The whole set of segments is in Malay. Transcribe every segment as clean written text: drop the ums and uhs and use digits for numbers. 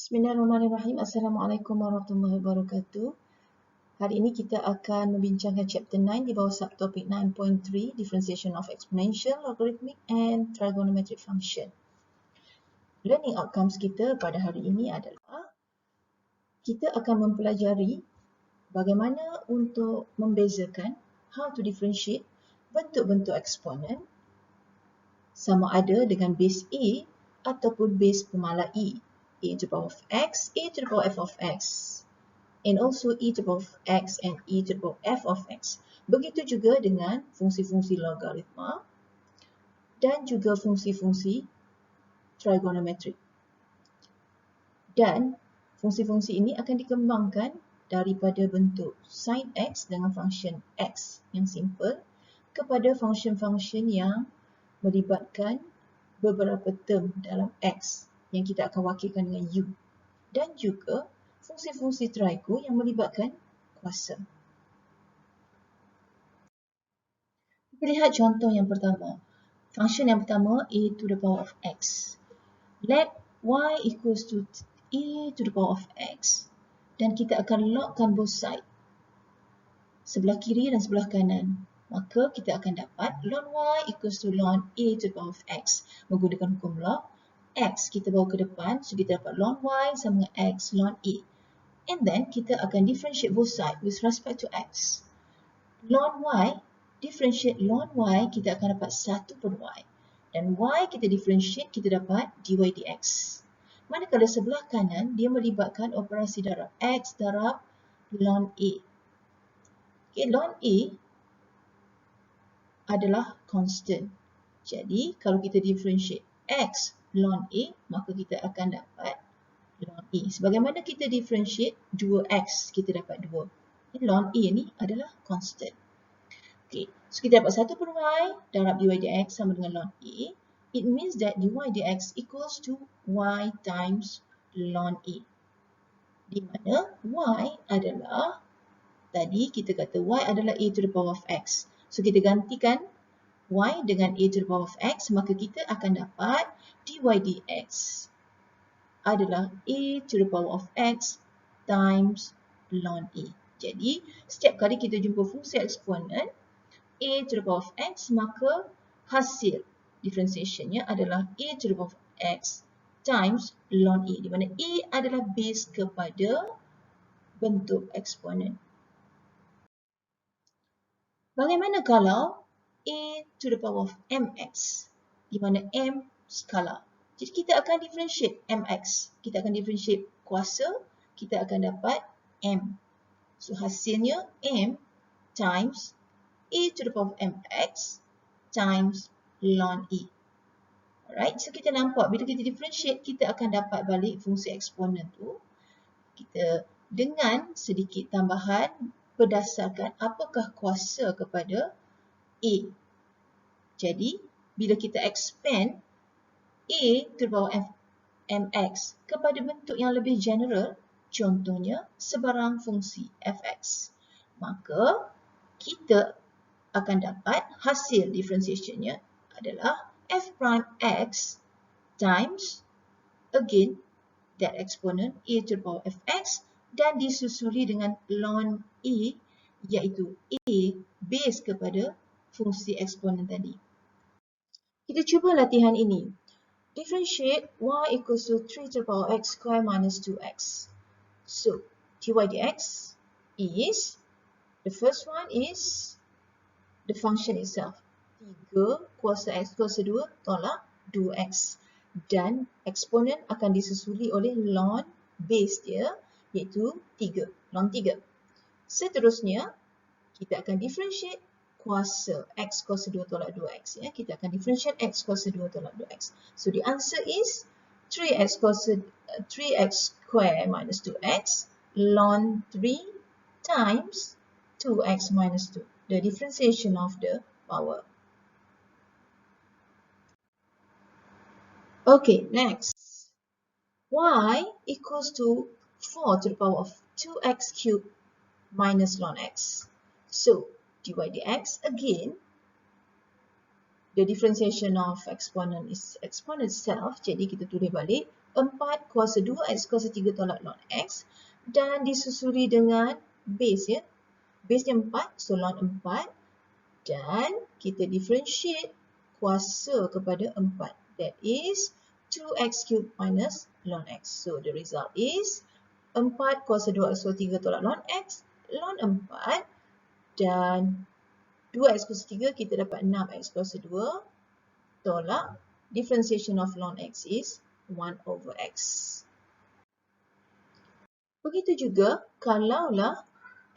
Bismillahirrahmanirrahim. Assalamualaikum warahmatullahi wabarakatuh. Hari ini kita akan membincangkan chapter 9 di bawah subtopik 9.3 Differentiation of Exponential, Logarithmic and Trigonometric Function. Learning outcomes kita pada hari ini adalah kita akan mempelajari bagaimana untuk membezakan, how to differentiate bentuk-bentuk eksponen sama ada dengan base A ataupun base pemalas E. A to the power of x, a to the power f of x, and also e to the power of x and e to the power f of x. Begitu juga dengan fungsi-fungsi logaritma dan juga fungsi-fungsi trigonometric. Dan fungsi-fungsi ini akan dikembangkan daripada bentuk sin x dengan function x yang simple kepada function-function yang melibatkan beberapa term dalam x yang kita akan wakilkan dengan u, dan juga fungsi-fungsi trigo yang melibatkan kuasa. Kita lihat contoh yang pertama. Function yang pertama, a to the power of x. Let y equals to a to the power of x. Dan kita akan logkan both side, sebelah kiri dan sebelah kanan. Maka kita akan dapat ln y equals to ln a to the power of x. Menggunakan hukum log, x kita bawa ke depan, so kita dapat ln y sama dengan x ln a. And then kita akan differentiate both side with respect to x. Ln y, differentiate ln y, kita akan dapat 1 per y. Dan y kita differentiate, kita dapat dy dx. Manakala sebelah kanan, dia melibatkan operasi darab x darab ln a. Okay, ln a adalah constant. Jadi, kalau kita differentiate x ln a, maka kita akan dapat ln a. Sebagaimana kita differentiate 2x, kita dapat 2. Ln a ni adalah constant. Okay, so kita dapat 1 per y darab dy dx sama dengan ln a. It means that dy dx equals to y times ln a. Di mana y adalah, tadi kita kata y adalah a to the power of x. So kita gantikan y dengan a to the power of x, maka kita akan dapat dy dx adalah a to the power of x times ln a. Jadi, setiap kali kita jumpa fungsi eksponen a to the power of x, maka hasil differentiationnya adalah a to the power of x times ln a, di mana a adalah base kepada bentuk eksponen. Bagaimana kalau a to the power of mx, di mana m skala. Jadi kita akan differentiate mx. Kita akan differentiate kuasa, kita akan dapat m. So hasilnya m times a to the power of mx times ln a. Alright, so kita nampak bila kita differentiate, kita akan dapat balik fungsi eksponen tu. Kita dengan sedikit tambahan berdasarkan apakah kuasa kepada a. Jadi, bila kita expand a to the power of mx kepada bentuk yang lebih general, contohnya sebarang fungsi fx, maka kita akan dapat hasil differentiationnya adalah f prime x times, again, that exponent a to the power of fx, dan disusuli dengan ln a, iaitu a base kepada fungsi eksponen tadi. Kita cuba latihan ini. Differentiate y equals to 3 to the power x square minus 2x. So, dy dx is, the first one is the function itself. 3 kuasa x kuasa 2 tolak 2x. Dan eksponen akan disusuli oleh ln base dia, iaitu 3, ln 3. Seterusnya, kita akan differentiate kuasa x kuasa 2 tolak 2x. Ya. Kita akan differentiate x kuasa 2 tolak 2x. So, the answer is 3x square minus 2x ln 3 times 2x minus 2. The differentiation of the power. Okay, next. Y equals to 4 to the power of 2x cubed minus ln x. So, dy dx, again, the differentiation of exponent is exponent itself. Jadi, kita tulis balik 4 kuasa 2x kuasa 3 tolak ln x dan disusuli dengan base ya. Base-nya 4, so ln 4 dan kita differentiate kuasa kepada 4. That is 2x cubed minus ln x. So the result is 4 kuasa 2x kuasa 3 tolak ln x, ln 4 dan 2x kuasa 3 kita dapat 6x kuasa 2 tolak differentiation of ln x is 1/x. Begitu juga kalaulah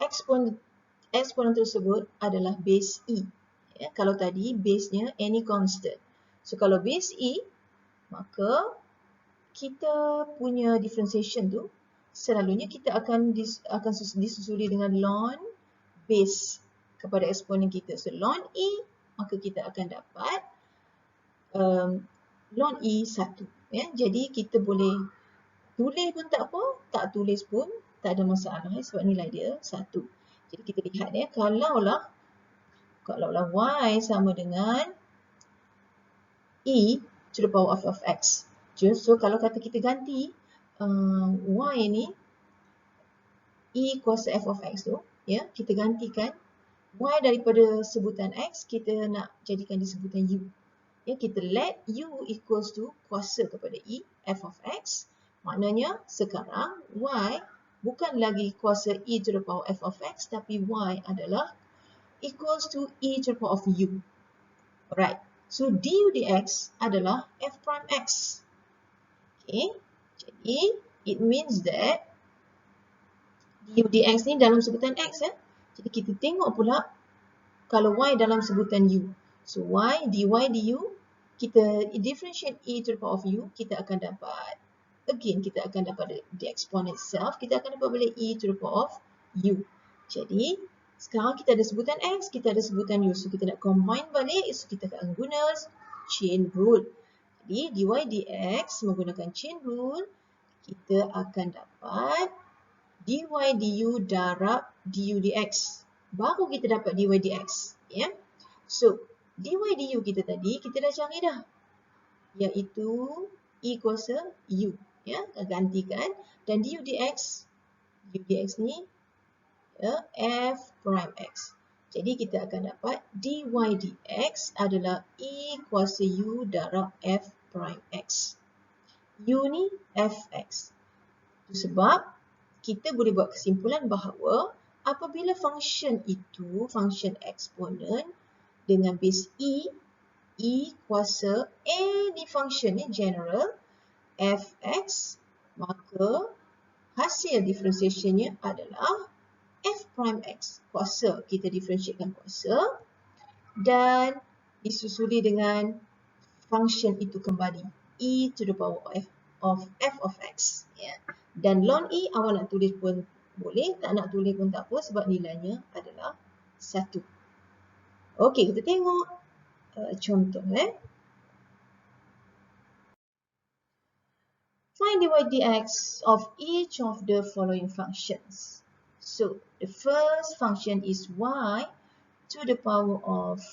eksponen tersebut adalah base e. Ya, kalau tadi base-nya any constant. So kalau base e, maka kita punya differentiation tu selalunya kita akan disusuli dengan ln base kepada eksponen kita. So ln e, maka kita akan dapat ln e 1. Ya, jadi kita boleh tulis pun tak apa, tak tulis pun tak ada masalah sebab nilai dia 1. Jadi kita lihat ya, kalaulah y sama dengan e to the power of x. So kalau kata kita ganti y ni e kuasa f of x tu, ya, kita gantikan y daripada sebutan x kita nak jadikan di sebutan u. Ya, kita let u equals to kuasa kepada e f of x. Maknanya sekarang y bukan lagi kuasa e to the power f of x, tapi y adalah equals to e to the power of u. Alright, so du dx adalah f prime x. Okay, jadi it means that du dx ni dalam sebutan x ya. Jadi kita tengok pula kalau y dalam sebutan u. So y dy du, kita differentiate e to the power of u, kita akan dapat again, kita akan dapat the exponent itself, kita akan dapat balik e to the power of u. Jadi, sekarang kita ada sebutan x, kita ada sebutan u. So, kita nak combine balik, so kita akan guna chain rule. Jadi, dy dx menggunakan chain rule, kita akan dapat dy du darab du dx. Baru kita dapat dy dx. Ya? So, dy du kita tadi, kita dah cari dah. Iaitu e kuasa u. Ya, gantikan dan du dx ni ya, f prime x. Jadi kita akan dapat dy dx adalah e kuasa u darab f prime x. U ni fx. Itu sebab kita boleh buat kesimpulan bahawa apabila function itu, function eksponen dengan base e kuasa any function ni general fx, maka hasil differentiationnya adalah f prime x. Kuasa, kita differentiatekan kuasa dan disusuli dengan function itu kembali e to the power of f of x. Yeah. Dan ln e awak nak tulis pun boleh, tak nak tulis pun tak apa sebab nilainya adalah 1. Okey, kita tengok contoh. Find dy dx of each of the following functions. So, the first function is y to the power of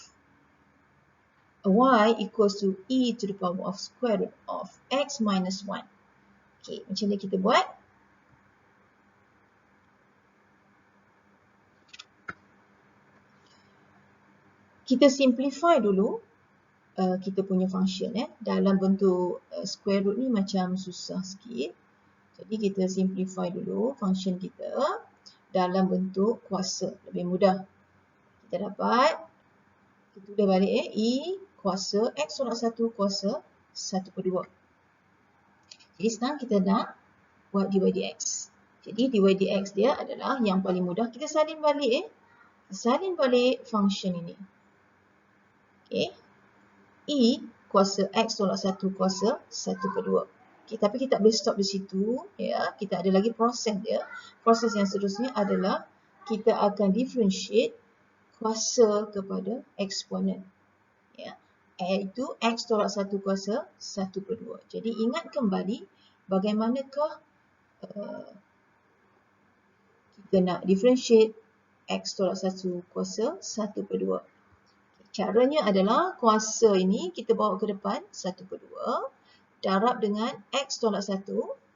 y equals to e to the power of square root of x minus 1. Okay, macam mana kita buat? Kita simplify dulu kita punya function dalam bentuk square root ni macam susah sikit. Jadi kita simplify dulu function kita dalam bentuk kuasa, lebih mudah. Kita dapat, kita tulis balik e kuasa x tolak 1 kuasa 1/2. Jadi sekarang kita nak buat dy dx. Jadi dy dx dia adalah yang paling mudah, kita salin balik salin balik function ini. Okay. E kuasa x tolak 1 kuasa 1/2. Okay, tapi kita tak boleh stop di situ. Ya, kita ada lagi proses dia. Proses yang seterusnya adalah kita akan differentiate kuasa kepada eksponen. Ya, iaitu x tolak 1 kuasa 1/2. Jadi ingat kembali bagaimanakah kita nak differentiate x tolak 1 kuasa 1/2. Caranya adalah kuasa ini kita bawa ke depan 1/2 darab dengan X tolak 1,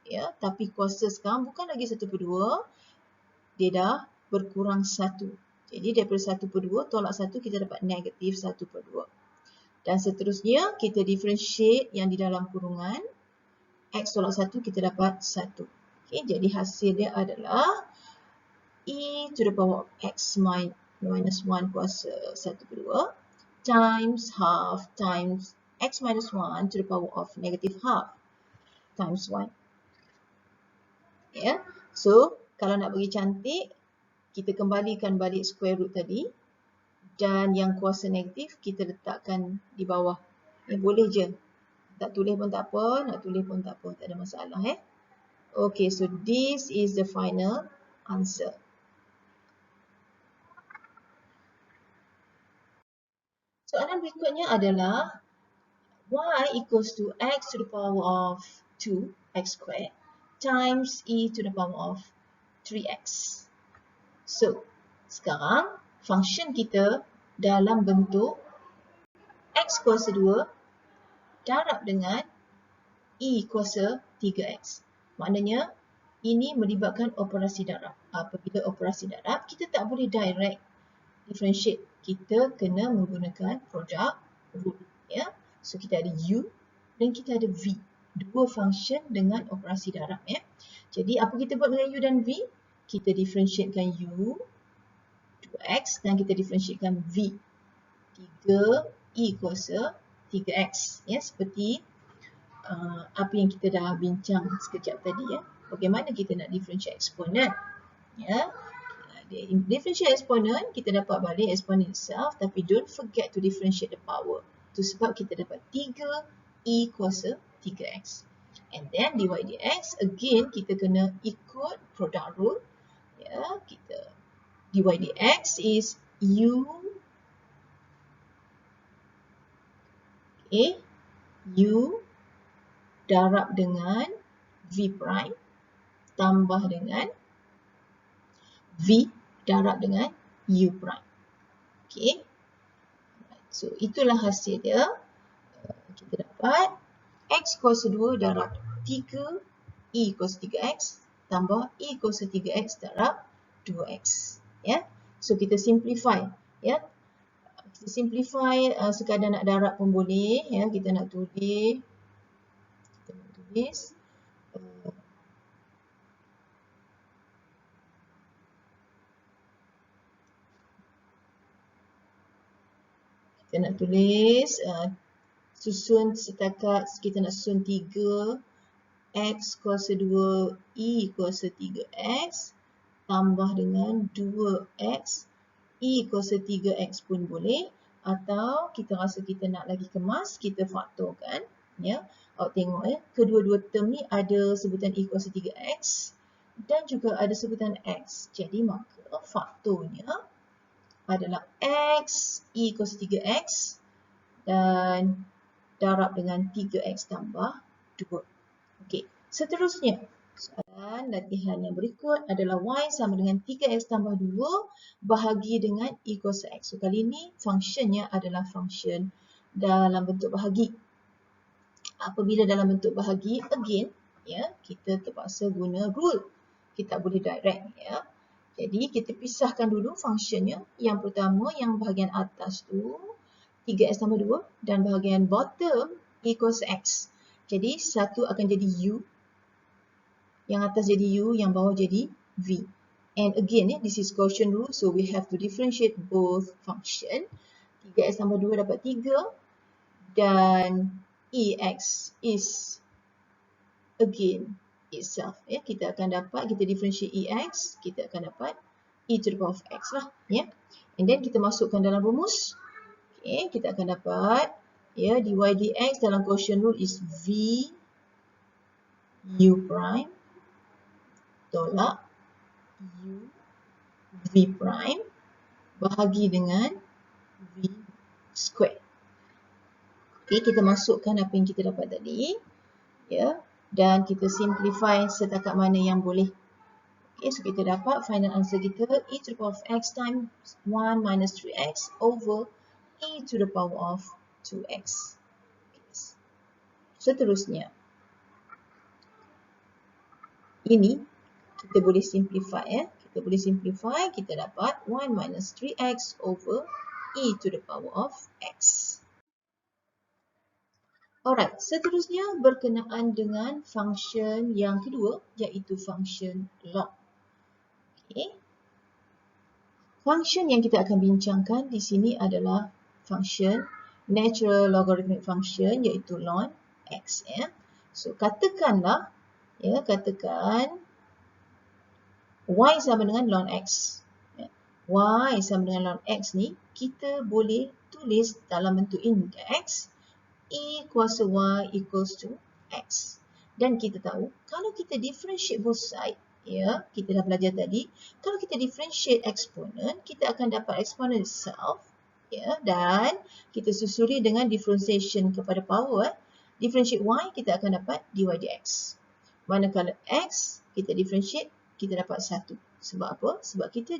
ya, tapi kuasa sekarang bukan lagi 1/2, dia dah berkurang 1. Jadi daripada 1/2 tolak 1 kita dapat negatif 1/2. Dan seterusnya kita differentiate yang di dalam kurungan. X tolak 1 kita dapat 1. Okay, jadi hasil dia adalah e to the power of x minus 1 kuasa 1/2 times half times x minus 1 to the power of negative half times 1. Ya, so kalau nak bagi cantik, kita kembalikan balik square root tadi dan yang kuasa negatif kita letakkan di bawah. Boleh je. Tak tulis pun tak apa, nak tulis pun tak apa, tak ada masalah. Okay, so this is the final answer. Soalan berikutnya adalah y equals to x to the power of 2, x squared, times e to the power of 3x. So, sekarang function kita dalam bentuk x kuasa 2 darab dengan e kuasa 3x. Maknanya, ini melibatkan operasi darab. Apabila operasi darab, kita tak boleh direct differentiate. Kita kena menggunakan product rule. Ya? So, kita ada u dan kita ada v. Dua function dengan operasi darab. Ya? Jadi, apa kita buat dengan u dan v? Kita differentiatekan u 2x dan kita differentiatekan v 3e kuasa 3x. Ya? Seperti apa yang kita dah bincang sekejap tadi, ya. Bagaimana kita nak differentiate exponent, ya. Differentiate exponent, kita dapat balik exponent itself, tapi don't forget to differentiate the power. Itu sebab kita dapat 3e kuasa 3x. And then dy dx, again kita kena ikut product rule, ya. Kita dy dx is u, okay, u darab dengan v prime tambah dengan v darab dengan u prime. Okay. So, itulah hasil dia. Kita dapat x kuasa 2 darab 3 e kuasa 3x tambah e kuasa 3x darab 2x. Ya. So, kita simplify. Ya. Kita simplify sekadar nak darab pun boleh. Ya. Kita nak tulis. Kita nak tulis susun setakat kita nak susun 3 x kuasa 2 e kuasa 3x tambah dengan 2x e kuasa 3x pun boleh, atau kita rasa kita nak lagi kemas, kita faktorkan. Ya, awak tengok, ya, kedua-dua term ni ada sebutan e kuasa 3x dan juga ada sebutan x. Jadi maka faktornya adalah x e kuasa 3x dan darab dengan 3x tambah 2. Okey, seterusnya soalan latihan yang berikut adalah y sama dengan 3x tambah 2 bahagi dengan e kuasa x. So kali ini functionnya adalah function dalam bentuk bahagi. Apabila dalam bentuk bahagi, again, ya, kita terpaksa guna rule. Kita boleh direct, ya. Jadi kita pisahkan dulu functionnya. Yang pertama, yang bahagian atas tu 3x tambah 2 dan bahagian bottom e kuasa x. Jadi satu akan jadi u, yang atas jadi u, yang bawah jadi v. And again, this is quotient rule, so we have to differentiate both function. 3x tambah 2 dapat 3 dan ex is again itself. Ya, kita akan dapat, kita differentiate ex, kita akan dapat e to the power of x lah. Ya. And then kita masukkan dalam rumus. Okay, kita akan dapat, ya, dy dx dalam quotient rule is v u prime tolak u v prime bahagi dengan v square. Okay, kita masukkan apa yang kita dapat tadi, ya, dan kita simplify setakat mana yang boleh. Okay, so kita dapat final answer kita e to the power of x times 1 minus 3x over e to the power of 2x. Okay. Seterusnya, ini kita boleh simplify ya. Kita boleh simplify, kita dapat 1 minus 3x over e to the power of x. Alright, seterusnya berkenaan dengan function yang kedua, iaitu function log. Okay. Function yang kita akan bincangkan di sini adalah function natural logarithmic function, iaitu ln x ya. So katakanlah ya, katakan y sama dengan ln x. Ya. Y sama dengan ln x ni kita boleh tulis dalam bentuk index e kuasa y equals to x. Dan kita tahu kalau kita differentiate both side, ya, kita dah belajar tadi, kalau kita differentiate exponent, kita akan dapat exponent itself, ya, dan kita susuri dengan differentiation kepada power, differentiate y, kita akan dapat dy dx. Manakala x, kita differentiate, kita dapat 1. Sebab apa? Sebab kita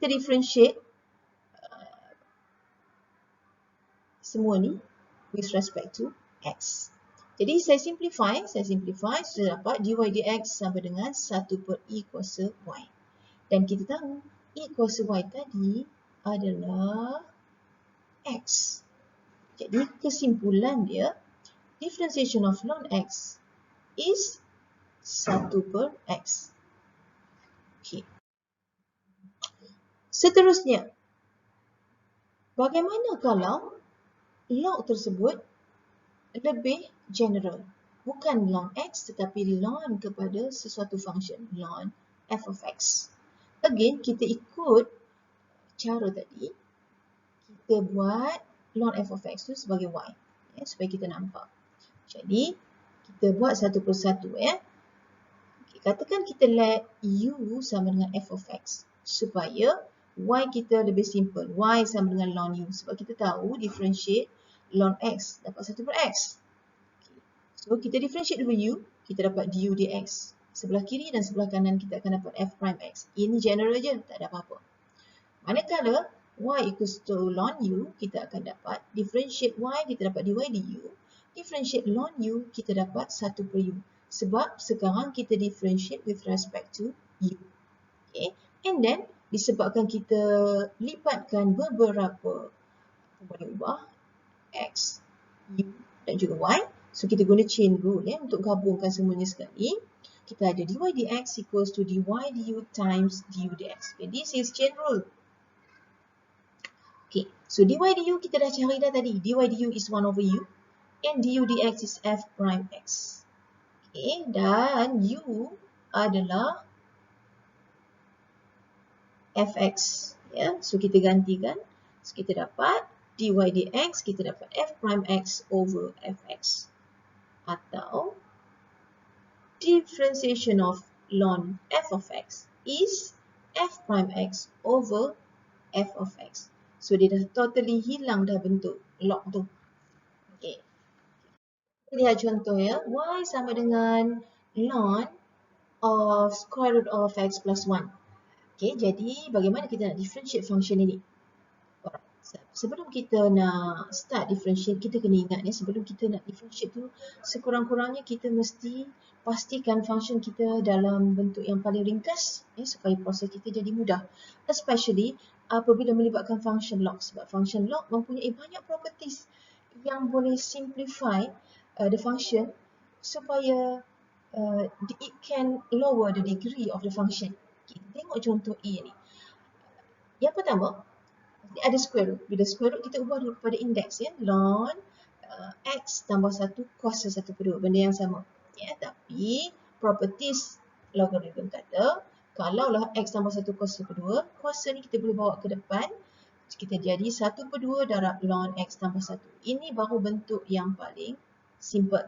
differentiate semua ni with respect to x. Jadi saya simplify, sudah dapat dy dx sama dengan 1 per e kuasa y. Dan kita tahu e kuasa y tadi adalah x. Jadi kesimpulan dia, differentiation of ln x is 1 per x. Okay. Seterusnya, bagaimana kalau log tersebut lebih general? Bukan ln x tetapi ln kepada sesuatu function, ln f of x. Again, kita ikut cara tadi. Kita buat ln f of x tu sebagai y, ya, supaya kita nampak. Jadi, kita buat satu persatu ya. Katakan kita let u sama dengan f of x supaya y kita lebih simple. Y sama dengan ln u sebab kita tahu differentiate ln x dapat 1 per x. So kita differentiate dulu u, kita dapat du dx. Sebelah kiri dan sebelah kanan kita akan dapat f prime x. Ini general je, tak ada apa-apa. Manakala y equals to ln u, kita akan dapat differentiate y, kita dapat dy du. Differentiate ln u, kita dapat 1 per u. Sebab sekarang kita differentiate with respect to u. Okay. And then, disebabkan kita lipatkan beberapa, boleh ubah, x, u dan juga y. So, kita guna chain rule ya, untuk gabungkan semuanya sekali. Kita ada dy dx equals to dy du times du dx. Okay, this is chain rule. Okay, so dy du kita dah cari dah tadi. Dy du is 1 over u and du dx is f prime x. Okay, dan u adalah fx. Ya, so kita gantikan. So kita dapat dy dx, kita dapat f prime x over fx. Atau differentiation of ln f of x is f prime x over f of x. So dia dah totally hilang dah bentuk log tu. Okay. Lihat contoh ya, y sama dengan ln of square root of x plus 1. Okay, jadi bagaimana kita nak differentiate function ini? Alright. Sebelum kita nak start differentiate, kita kena ingat ya, sebelum kita nak differentiate tu, sekurang-kurangnya kita mesti pastikan function kita dalam bentuk yang paling ringkas ya, supaya proses kita jadi mudah. Especially apabila melibatkan function log, sebab function log mempunyai banyak properties yang boleh simplify the function supaya it can lower the degree of the function. Okay, tengok contoh A ni. Yang pertama, ada square root. Bila square root, kita ubah dulu kepada index ya. Ln x tambah 1 kuasa 1 per 2. Benda yang sama. Ya, tapi properties logarithm kata, kalaulah x tambah 1 kuasa 1 per 2, kuasa ni kita boleh bawa ke depan. Kita jadi 1 per 2 darab ln x tambah 1. Ini baru bentuk yang paling simple.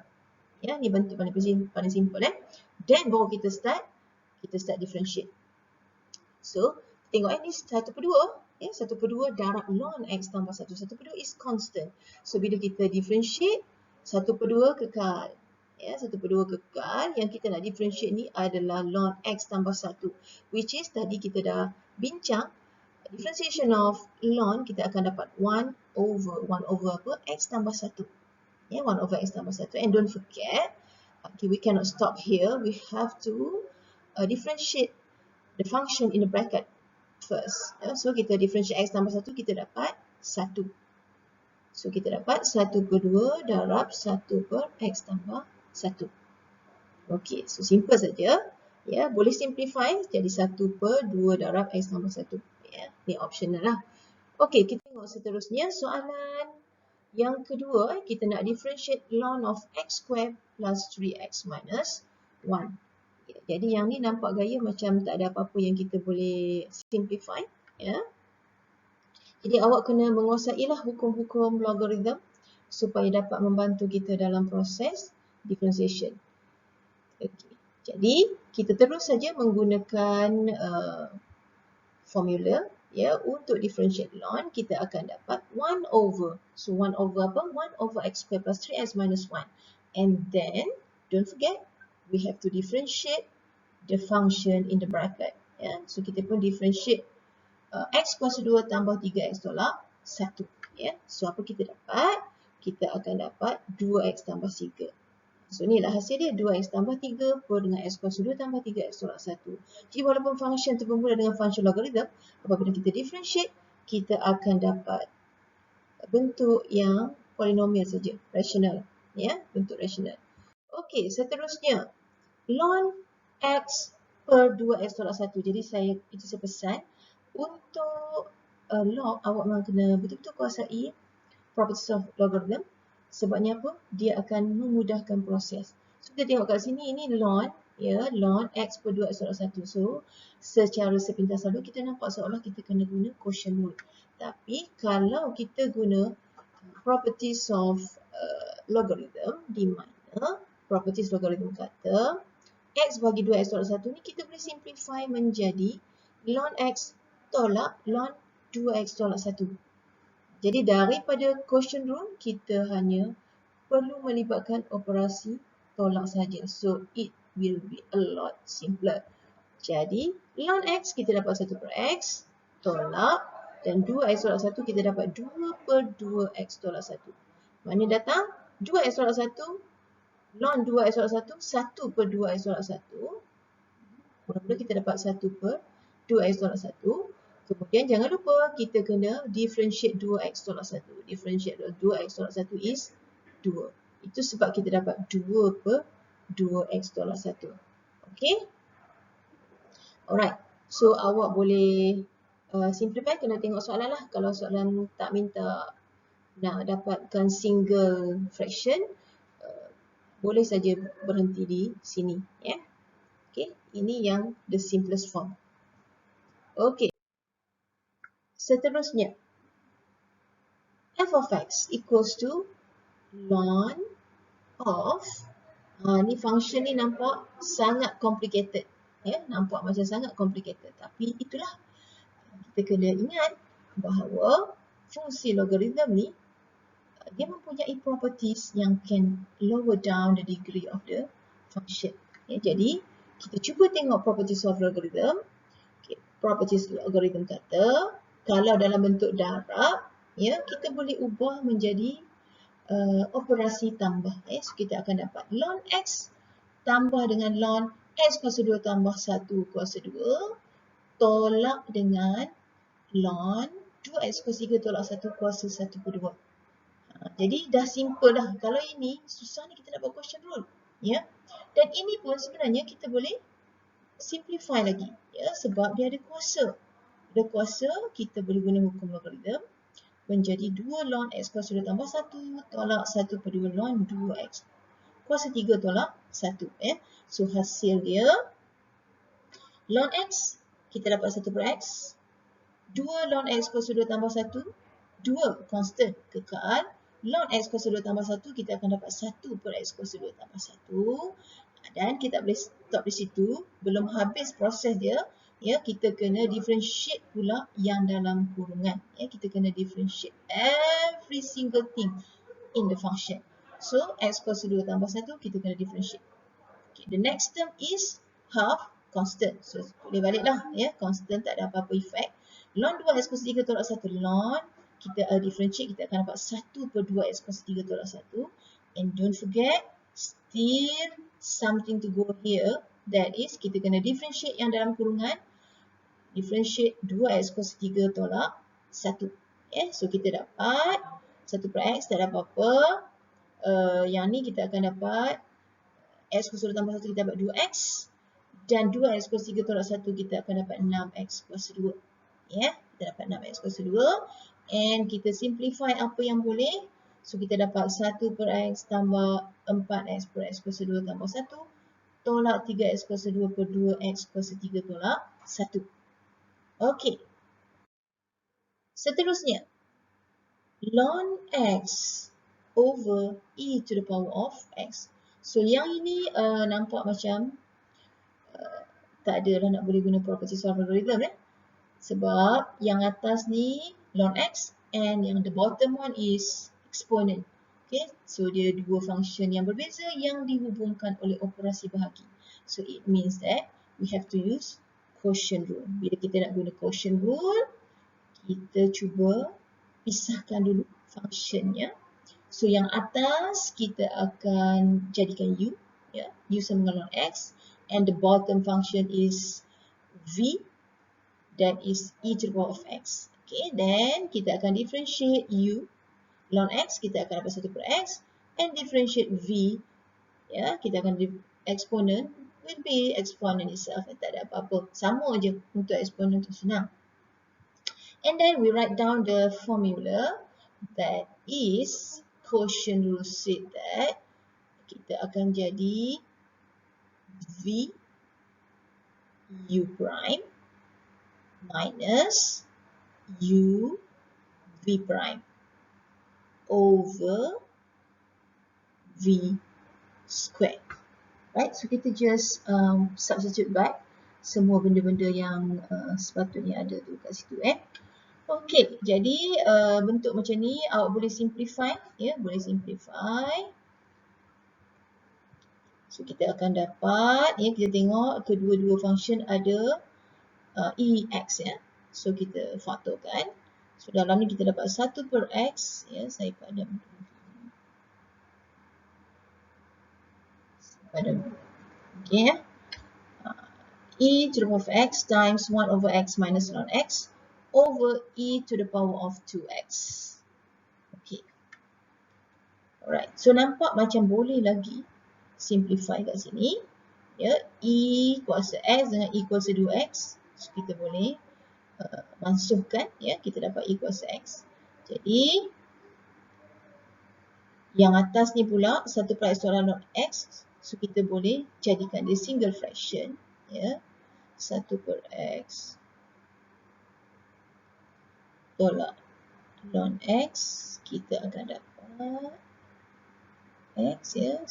Ya, ni bentuk paling simple Dan baru kita start differentiate. So, tengok ni 1 per 2. Ya, 1 per 2 darab ln x tambah 1. 1 per 2 is constant. So, bila kita differentiate, 1 per 2 kekal. Ya, 1 per 2 kekal. Yang kita nak differentiate ni adalah ln x tambah 1. Which is tadi kita dah bincang. Differentiation of ln kita akan dapat 1 over apa? X tambah 1. Ya, 1 over x tambah 1. And don't forget, okay, we cannot stop here. We have to differentiate the function in the bracket first. So kita differentiate x tambah 1, kita dapat 1. So kita dapat 1 per 2 darab 1 per x tambah 1. Okey, so simple saja. Ya, boleh simplify jadi 1 per 2 darab x tambah 1. Ya, ni optional lah. Okey, kita tengok seterusnya soalan yang kedua. Kita nak differentiate ln of x squared plus 3x minus 1. Ya, jadi yang ni nampak gaya macam tak ada apa-apa yang kita boleh simplify. Ya. Jadi awak kena menguasailah hukum-hukum logarithm supaya dapat membantu kita dalam proses differentiation. Okay. Jadi kita terus saja menggunakan formula, ya, untuk differentiate ln kita akan dapat 1 over. So 1 over apa? 1 over x squared plus 3x minus 1. And then don't forget we have to differentiate the function in the bracket. Ya. So kita pun differentiate x kuasa 2 tambah 3x tolak 1. Ya. So apa kita dapat? Kita akan dapat 2x tambah 3. So inilah hasil dia, 2x tambah 3 per dengan x kuasa 2 tambah 3x tolak 1. Jadi walaupun function itu bermula dengan function logarithm, apabila kita differentiate, kita akan dapat bentuk yang polinomial saja, rasional. Ya, bentuk rasional. Okey, seterusnya ln x per 2x tolak 1. Jadi saya pesan untuk log, awak memang kena betul-betul kuasai properties of logarithm. Sebabnya apa? Dia akan memudahkan proses. So kita tengok kat sini, ini ln, ya, ln x per 2x tolak 1. So secara sepintas lalu kita nampak seolah kita kena guna quotient rule. Tapi kalau kita guna properties of logarithm, di mana properties logarithm kata x bagi 2x tolak 1 ni kita boleh simplify menjadi ln x tolak ln 2x tolak 1. Jadi daripada quotient rule, kita hanya perlu melibatkan operasi tolak saja. So it will be a lot simpler. Jadi ln x kita dapat 1 per x tolak, dan 2x tolak 1 kita dapat 2 per 2x tolak 1. Mana datang? 2x tolak 1, ln 2x tolak 1, 1 per 2x tolak 1. Mula-mula kita dapat 1 per 2x tolak 1. Kemudian jangan lupa kita kena differentiate 2x tolak 1. Differentiate 2x tolak 1 is 2. Itu sebab kita dapat 2 per 2x tolak 1. Okay? Alright. So awak boleh simplify, kena tengok soalan lah. Kalau soalan tak minta nak dapatkan single fraction, boleh saja berhenti di sini. Ya. Okay? Ini yang the simplest form. Okay. Seterusnya, f of x equals to ln of, ni function ni nampak sangat complicated. Ya, nampak macam sangat complicated. Tapi itulah, kita kena ingat bahawa fungsi logarithm ni, dia mempunyai properties yang can lower down the degree of the function. Ya, jadi, kita cuba tengok properties of logarithm. Okay, properties logarithm kata, kalau dalam bentuk darab, ya, kita boleh ubah menjadi operasi tambah. Ya. So kita akan dapat ln x tambah dengan ln x kuasa 2 tambah 1 kuasa 2 tolak dengan ln 2x kuasa 3 tolak 1 kuasa 1 per 2. Jadi dah simple dah. Kalau ini susah ni kita nak buat quotient rule. Ya. Dan ini pun sebenarnya kita boleh simplify lagi. Ya, sebab dia ada kuasa. Ada kuasa, kita boleh guna hukum logarithm menjadi 2 ln x kuasa 2 tambah 1 tolak 1 per 2 ln 2x kuasa 3 tolak 1. Ya. So hasil dia, ln x, kita dapat 1 per x, 2 ln x kuasa 2 tambah 1, 2 constant, kekal. Ln x kuasa 2 tambah 1, kita akan dapat 1 per x kuasa 2 tambah 1. Dan kita boleh stop di situ, belum habis proses dia. Ya, kita kena differentiate pula yang dalam kurungan. Ya, kita kena differentiate every single thing in the function. So, x kuasa 2 tambah 1, kita kena differentiate. Okay, the next term is half constant. So, boleh baliklah. Ya, constant tak ada apa-apa effect. Ln 2x kuasa 3 tolak 1, ln, kita differentiate, kita akan dapat 1 per 2x kuasa 3 tolak 1. And don't forget, still something to go here. That is, kita kena differentiate yang dalam kurungan. Differentiate 2x kuasa 3 tolak 1. So kita dapat 1 per x, tak ada apa-apa. Yang ni kita akan dapat x kuasa 2 tambah 1, kita dapat 2x. Dan 2x kuasa 3 tolak 1, kita akan dapat 6x kuasa 2. Kita dapat 6x kuasa 2. And kita simplify apa yang boleh. So kita dapat 1 per x tambah 4x per x kuasa 2 tambah 1. Tolak 3x kuasa 2 per 2x kuasa 3 tolak 1. Okey. Seterusnya, ln x over e to the power of x. So yang ini nampak macam tak adalah nak boleh guna property solve algorithm sebab yang atas ni ln x and yang the bottom one is exponent. Okay, so dia dua function yang berbeza yang dihubungkan oleh operasi bahagi. So it means that we have to use quotient rule. Bila kita nak guna quotient rule, kita cuba pisahkan dulu functionnya. So yang atas kita akan jadikan u, u sama dengan ln x, and the bottom function is v, that is e to the power of x. Okay, then kita akan differentiate u, ln x kita akan dapat 1 per x, and differentiate v, kita akan exponent will be exponent itself, tak ada apa-apa, sama je untuk exponent tu senang. And then we write down the formula, that is quotient rule said that kita akan jadi v u prime minus u v prime over v square. Right, so kita just substitute back semua benda-benda yang sepatutnya ada tu kat situ. Okey, jadi bentuk macam ni awak boleh simplify, boleh simplify. So kita akan dapat, kita tengok kedua-dua function ada ex, So kita faktorkan. So dalam ni kita dapat 1 per x, saya padam. Okay, e to the power of x times 1 over x minus ln x over e to the power of 2x. Okay. Alright, so nampak macam boleh lagi simplify kat sini. E kuasa x dengan e kuasa 2x. So kita boleh mansuhkan, kita dapat e kuasa x. Jadi yang atas ni pula 1 per x tolak ln x. So kita boleh jadikan dia single fraction, 1 per x tolak ln x, kita akan dapat x, 1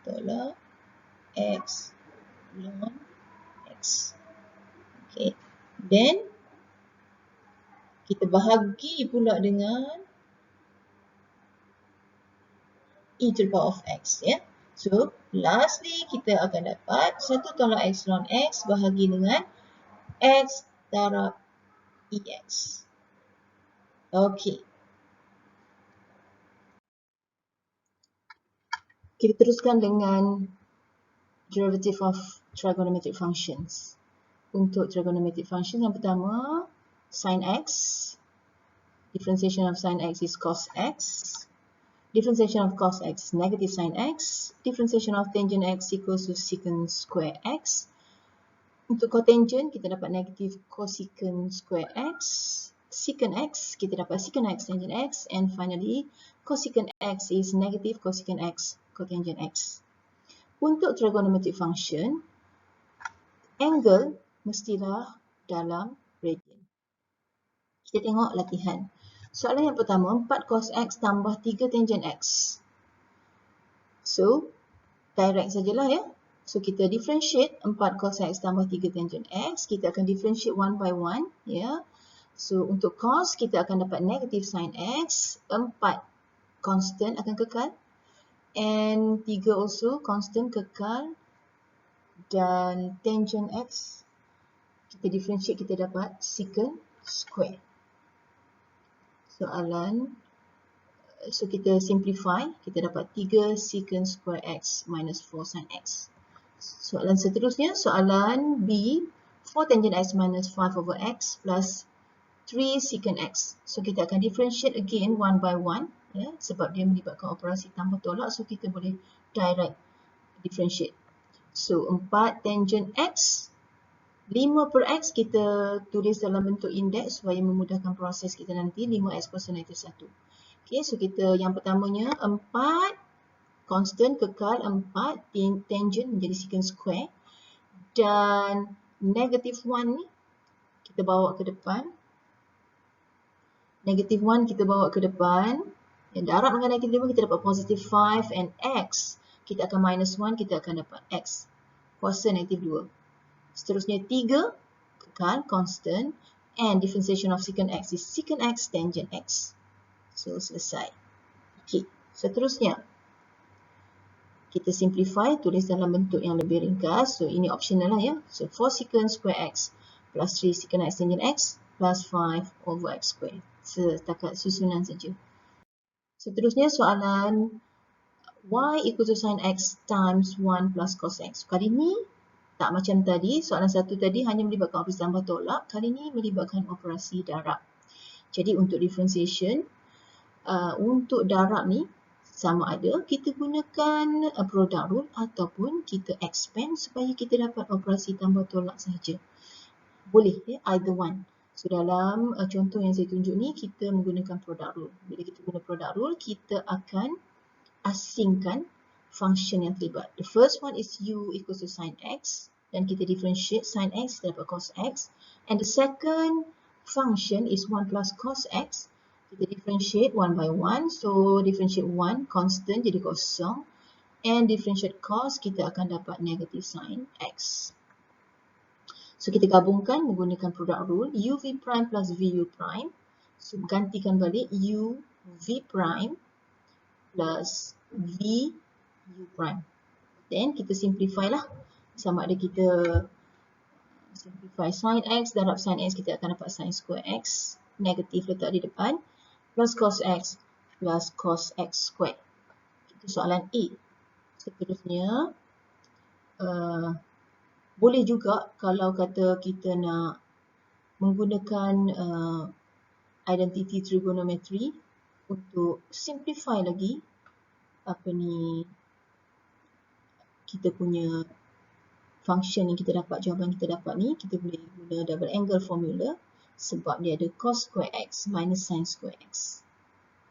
tolak x ln x. Okay, then kita bahagi pula dengan e to the power of x, So, lastly kita akan dapat 1 tolak x ln x bahagi dengan x darab ex. Okey. Kita teruskan dengan derivative of trigonometric functions. Untuk trigonometric function yang pertama, sin x. Differentiation of sin x is cos x. Differentiation of cos x, negative sin x. Differentiation of tangent x equals to secant square x. Untuk cotangent, kita dapat negative cosecant square x. Secant x, kita dapat secant x tangent x. And finally, cosecant x is negative cosecant x cotangent x. Untuk trigonometric function, angle mestilah dalam radian. Kita tengok latihan. Soalan yang pertama, 4 cos x tambah 3 tangent x. So, direct sajalah So, kita differentiate 4 cos x tambah 3 tangent x. Kita akan differentiate one by one, So, untuk cos, kita akan dapat negative sin x. 4 constant akan kekal. And 3 also constant kekal. Dan tangent x, kita differentiate, kita dapat secant square. Soalan So kita simplify, kita dapat 3 secant square x minus 4 sin x. Soalan seterusnya, soalan B, 4 tangent x minus 5 over x plus 3 secant x. So kita akan differentiate again one by one, ya, sebab dia melibatkan operasi tambah tolak, so kita boleh direct differentiate. So 4 tangent x, 5 per x kita tulis dalam bentuk indeks supaya memudahkan proses kita nanti, 5x kuasa negatif 1. Okay, so kita yang pertamanya 4 constant kekal 4 tangent menjadi secant square dan negatif 1 ni kita bawa ke depan. Negatif 1 kita bawa ke depan. Yang darab dengan negatif 5 kita dapat positif 5 and x. Kita akan minus 1, kita akan dapat x kuasa negatif 2. Seterusnya 3 kekal constant and differentiation of secant x is secant x tangent x. So, selesai. Okay, seterusnya. Kita simplify, tulis dalam bentuk yang lebih ringkas. So, ini optional lah ya. So, 4 secant square x plus 3 secant x tangent x plus 5 over x square. Setakat susunan saja. Seterusnya, soalan y equal to sin x times 1 plus cos x. Kali ini, tak macam tadi. Soalan satu tadi hanya melibatkan operasi tambah tolak. Kali ini melibatkan operasi darab. Jadi, untuk differentiation, untuk darab ni sama ada kita gunakan product rule ataupun kita expand supaya kita dapat operasi tambah tolak sahaja. Boleh ya, either one. So dalam contoh yang saya tunjuk ni kita menggunakan product rule. Bila kita guna product rule kita akan asingkan function yang terlibat. The first one is u equals to sin x dan kita differentiate sin x kita dapat cos x, and the second function is 1 plus cos x. Kita differentiate one by one. So, differentiate 1 constant jadi kosong. And differentiate cos kita akan dapat negative sin x. So, kita gabungkan menggunakan product rule. U v prime plus v u prime. So, gantikan balik u v prime plus v u prime. Then, kita simplify lah. Sama ada kita simplify sin x darab sin x kita akan dapat sin square x. Negatif letak di depan. Plus cos x plus cos x square. Itu soalan A. Seterusnya, boleh juga kalau kata kita nak menggunakan identity trigonometry untuk simplify lagi kita punya function yang kita dapat, jawapan kita dapat ni, kita boleh guna double angle formula. Sebab dia ada cos square x minus sin square x.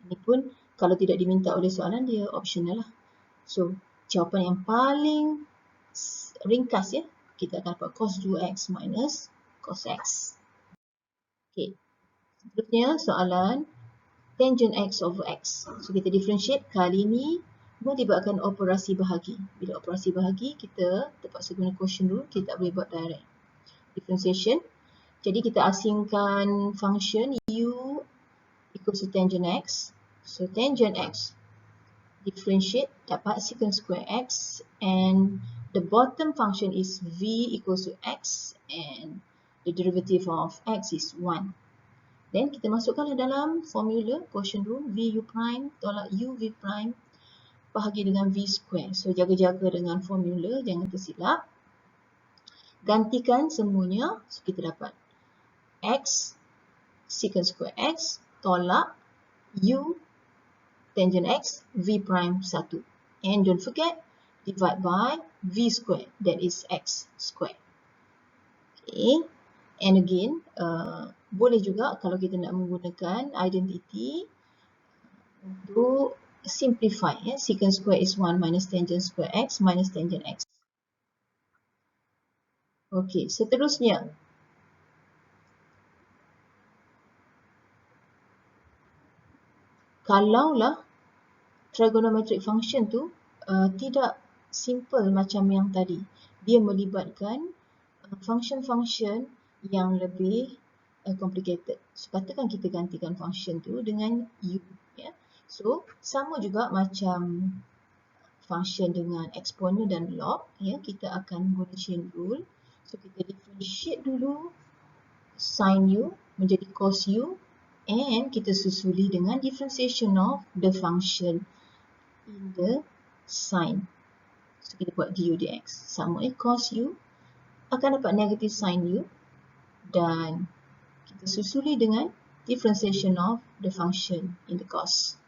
Ini pun kalau tidak diminta oleh soalan dia optional lah. So, jawapan yang paling ringkas ya, kita akan dapat cos 2x minus cos x. Okay. Seterusnya soalan tangent x over x. So, kita differentiate kali ini melibatkan operasi bahagi. Bila operasi bahagi, kita terpaksa guna quotient rule, kita tak boleh buat direct. Differentiation. Jadi kita asingkan function u equals to tangent x. So tangent x differentiate dapat secant square x and the bottom function is v equals to x and the derivative of x is 1. Then kita masukkanlah dalam formula quotient rule v u prime tolak u v prime bahagi dengan v square. So jaga-jaga dengan formula, jangan tersilap. Gantikan semuanya, so kita dapat x secant square x tolak u tangent x v prime 1. And don't forget, divide by v square, that is x square. Okay. And again, boleh juga kalau kita nak menggunakan identity untuk simplify. Ya. Secant square is 1 minus tangent square x minus tangent x. Okay, seterusnya. Kalaulah trigonometric function tu tidak simple macam yang tadi. Dia melibatkan function-function yang lebih complicated. So, katakan kita gantikan function tu dengan u. Ya. So, sama juga macam function dengan exponent dan log. Ya, kita akan guna chain rule. So, kita differentiate dulu sin u menjadi cos u and kita susuli dengan differentiation of the function in the sign. So kita buat du dx sama cos u akan dapat negative sin u, dan kita susuli dengan differentiation of the function in the cos.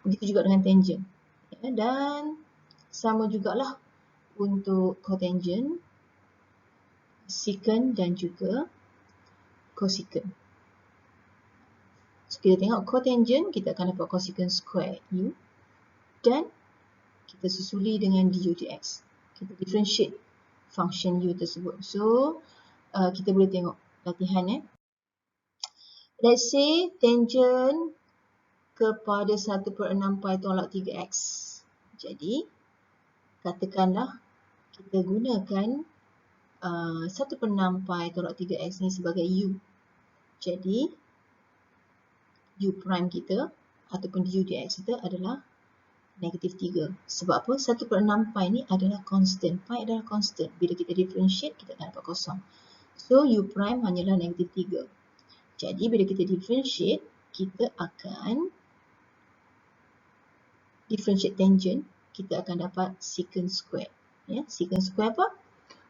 Begitu juga dengan tangent. Ya, dan sama jugalah untuk cotangent, secant dan juga cosecant. So kita tengok cotangent, kita akan dapat cosecant square u, dan kita susuli dengan du dx. Kita differentiate function u tersebut. So kita boleh tengok latihan. Let's say tangent kepada 1/6 pi tolak 3x. Jadi katakanlah kita gunakan 1/6 pi tolak 3x ni sebagai u. Jadi u prime kita ataupun du dx kita adalah negatif 3. Sebab apa? 1/6 pi ni adalah constant. Pi adalah constant. Bila kita differentiate, kita akan dapat kosong. So u prime hanyalah negatif 3. Jadi bila kita differentiate, kita akan differentiate tangent, kita akan dapat secant square. Ya, secant square apa?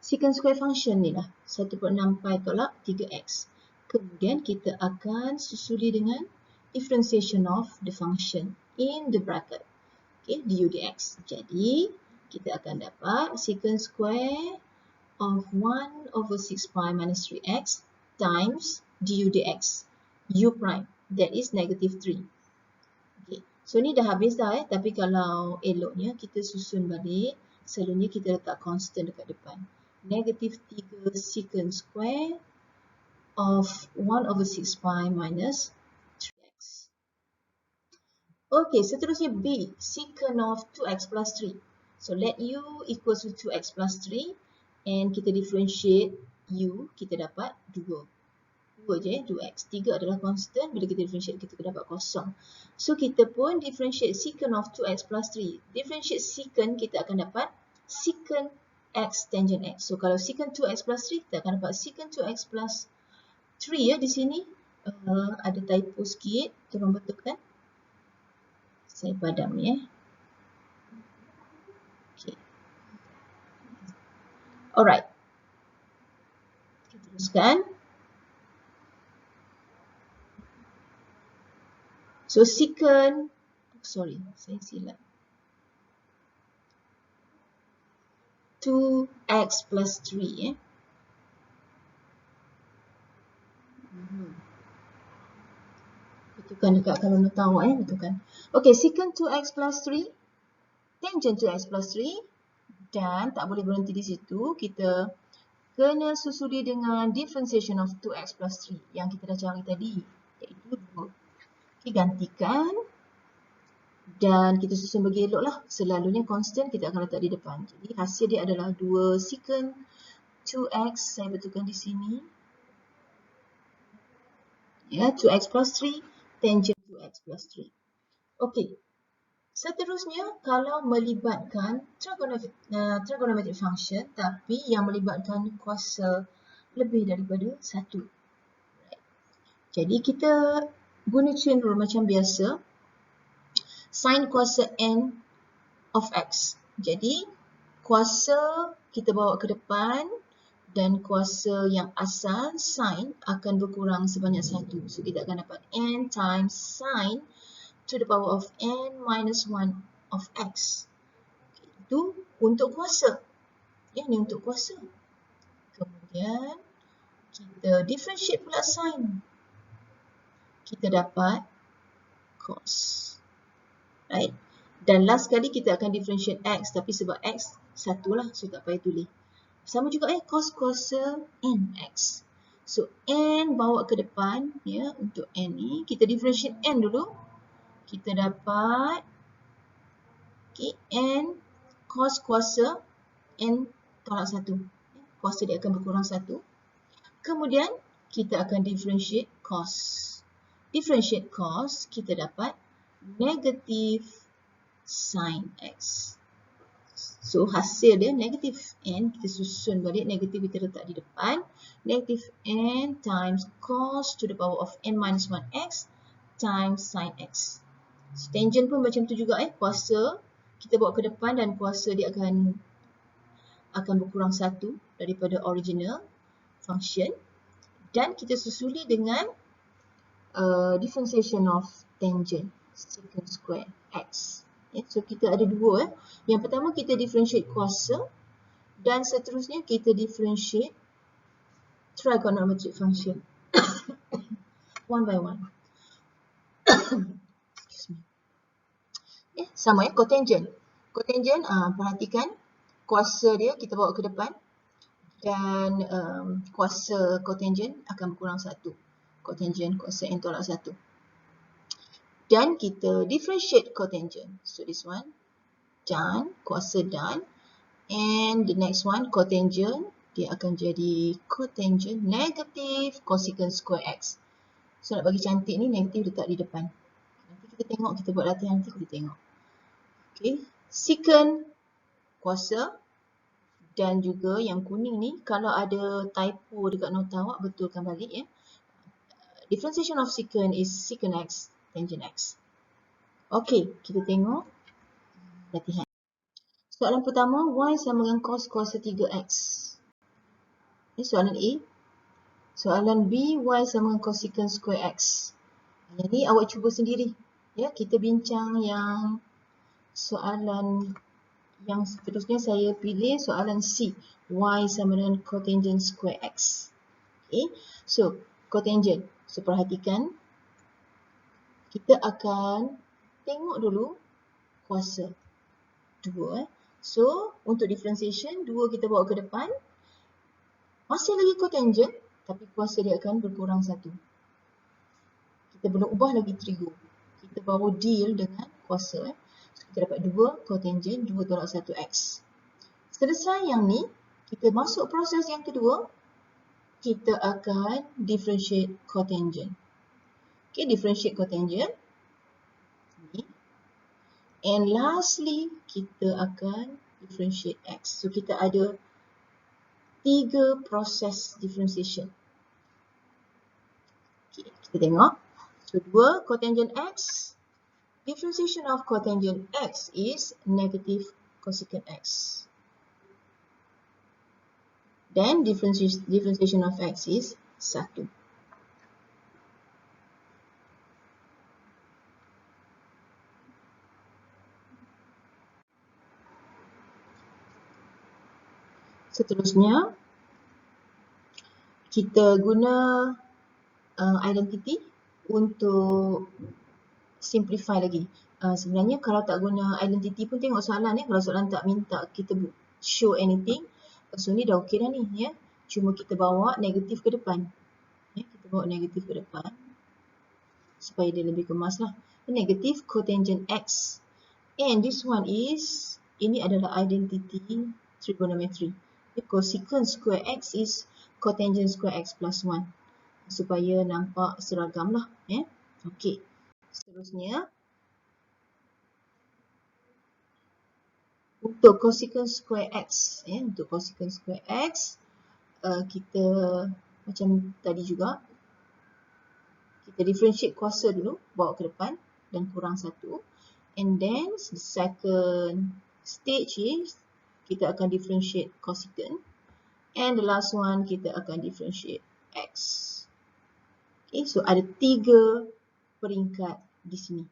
Secant square function ni lah, 1/6 pi tolak 3x. Kemudian kita akan susuli dengan differentiation of the function in the bracket. Okay, du dx. Jadi kita akan dapat secant square of 1/6 pi minus 3x times du dx u prime, that is negative 3. Okay. So ni dah habis dah tapi kalau eloknya kita susun balik, selalunya kita letak constant dekat depan. Negative 3 secant square of 1/6 pi minus 3x. Okay, seterusnya B, secant of 2x plus 3. So let u equals to 2x plus 3 and kita differentiate u, kita dapat 2. 2 je, 2x. 3 adalah constant, bila kita differentiate kita dapat kosong. So kita pun differentiate secant of 2x plus 3. Differentiate secant kita akan dapat secant x tangent x. So kalau secant 2x plus 3 kita akan dapat secant 2x plus 3 ya di sini. Ada typo sikit, tolong betulkan. Saya padam ni Okay. Alright. Kita teruskan. So secant, sorry, saya silap. 2x plus 3 Betulkan dekat kalau nak tahu betulkan. Okay, secant 2x plus 3, tangent 2x plus 3, dan tak boleh berhenti di situ. Kita kena susuli dengan differentiation of 2x plus 3 yang kita dah cari tadi, iaitu 2. Okay, gantikan dan kita susun bagi elok lah. Selalunya constant kita akan letak di depan. Jadi hasil dia adalah 2 secant 2x, saya betulkan di sini. Ya, 2x plus 3, tangent 2x plus 3. Okey. Seterusnya, kalau melibatkan trigonometric function, tapi yang melibatkan kuasa lebih daripada 1. Jadi kita guna chain rule macam biasa. Sin kuasa n of x. Jadi kuasa kita bawa ke depan dan kuasa yang asal sin akan berkurang sebanyak 1. So kita akan dapat n times sin to the power of n minus 1 of x. Itu untuk kuasa. Ya, ini untuk kuasa. Kemudian kita differentiate pula sin. Kita dapat cos. Right? Dan last kali kita akan differentiate x, tapi sebab x 1 lah, so tak payah tulis. Sama juga cos kuasa nx. So n bawa ke depan ya, untuk n ni kita differentiate n dulu. Kita dapat n cos kuasa n tolak 1. Kuasa dia akan berkurang 1. Kemudian kita akan differentiate cos. Differentiate cos, kita dapat negative sin x. So hasil dia negatif n, kita susun balik, negatif kita letak di depan. Negatif n times cos to the power of n minus 1x times sin x. So, tangent pun macam tu juga kuasa kita bawa ke depan dan kuasa dia akan berkurang 1 daripada original function. Dan kita susuli dengan differentiation of tangent secant square x. So kita ada dua. Yang pertama kita differentiate kuasa dan seterusnya kita differentiate trigonometric function one by one. Excuse me. Sama cotangent. Cotangent, perhatikan kuasa dia kita bawa ke depan dan kuasa cotangent akan berkurang 1. Cotangent kuasa n tolak 1. Dan kita differentiate cotangent. So this one done, kuasa done. And the next one cotangent, dia akan jadi cotangent negative cosecant square x. So nak bagi cantik ni negatif letak di depan. Nanti kita tengok, kita buat latihan nanti kita tengok. Okay, secant kuasa dan juga yang kuning ni kalau ada typo dekat nota awak betulkan balik ya. Differentiation of secant is secant x tangent x. Okey, kita tengok latihan. Soalan pertama, y sama dengan cos kuasa 3x. Ini soalan A. Soalan B, y sama dengan cosecant square x. Yang ni awak cuba sendiri. Ya, kita bincang yang soalan yang seterusnya saya pilih soalan C. Y sama dengan cotangent square x. Okay, so cotangent. So perhatikan, kita akan tengok dulu kuasa 2. So, untuk differentiation, 2 kita bawa ke depan. Masih lagi cotangent, tapi kuasa dia akan berkurang 1. Kita belum ubah lagi trigo. Kita baru deal dengan kuasa. So, kita dapat 2 cotangent, 2 tolak 1x. Selesai yang ni, kita masuk proses yang kedua. Kita akan differentiate cotangent. Okay, differentiate cotangent. And lastly, kita akan differentiate x. So, kita ada 3 proses differentiation. Okay, kita tengok. So, 2 cotangent x. Differentiation of cotangent x is negative cosecant x. Then, differentiation of x is 1. Seterusnya, kita guna identity untuk simplify lagi. Sebenarnya kalau tak guna identity pun tengok soalan kalau soalan tak minta kita show anything, so ni dah okey dah ni ya. Cuma kita bawa negatif ke depan. Ya, kita bawa negatif ke depan supaya dia lebih kemas lah. Negatif cotangent x. And this one is, ini adalah identity trigonometry. Cosecant square x is cotangent square x plus 1. Supaya nampak seragam lah. Ya. Okey. Seterusnya, untuk cosecant square x. Ya, untuk cosecant square x, kita macam tadi juga, kita differentiate kuasa dulu, bawa ke depan dan kurang 1. And then, the second stage is, kita akan differentiate cosecant. And the last one, kita akan differentiate x. Okay, so ada 3 peringkat di sini.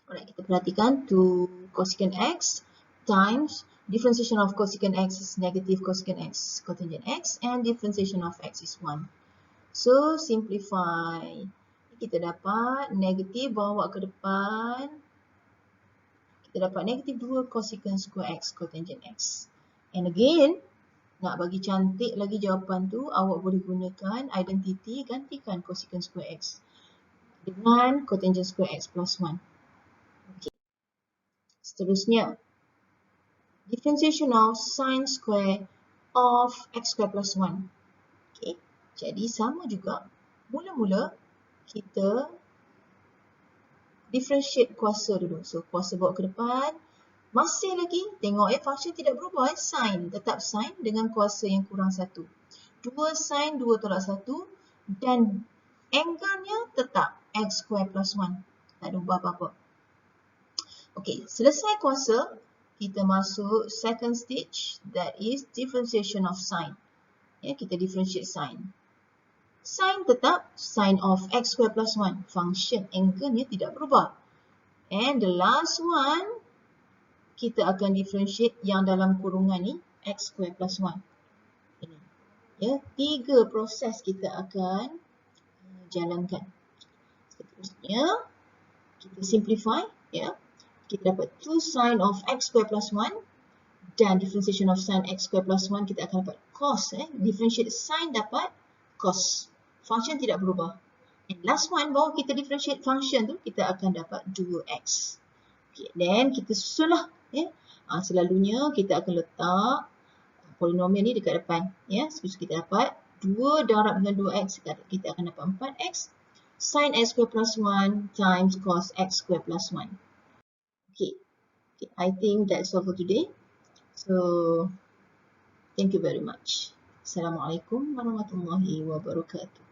Alright, kita perhatikan to cosecant x times differentiation of cosecant x is negative cosecant x cotangent x and differentiation of x is 1. So, simplify. Kita dapat negatif bawa ke depan. Kita dapat negatif 2 cosecant square x cotangent x. And again, nak bagi cantik lagi jawapan tu, awak boleh gunakan identity, gantikan cosecant square x dengan cotangent square x plus 1. Okay. Seterusnya, differentiation of sin square of x square plus 1. Okay. Jadi sama juga, mula-mula kita differentiate kuasa dulu. So, kuasa bawa ke depan, Masih lagi, tengok function tidak berubah sin, tetap sin dengan kuasa yang kurang 1. 2 sin 2 tolak 1 dan angle-nya tetap x square plus 1. Tak ada ubah apa-apa. Okey, selesai kuasa, kita masuk second stage, that is differentiation of sin. Ya, kita differentiate sin. Sin tetap sin of x square plus 1. Function angle-nya tidak berubah. And the last one, kita akan differentiate yang dalam kurungan ni, x square plus 1. Ini. Ya, 3 proses kita akan jalankan. Seterusnya, kita simplify. Ya. Kita dapat 2 sin of x square plus 1 dan differentiation of sin x square plus 1 kita akan dapat cos. Differentiate sin dapat cos. Function tidak berubah. And last one, baru kita differentiate function tu, kita akan dapat 2x. Okay, then kita susunlah. Ya. Selalunya kita akan letak polinomial ni dekat depan. Ya. So kita dapat 2 darab dengan 2x, kita akan dapat 4x. Sin x square plus 1 times cos x square plus 1. Okay. I think that's all for today. So, thank you very much. Assalamualaikum warahmatullahi wabarakatuh.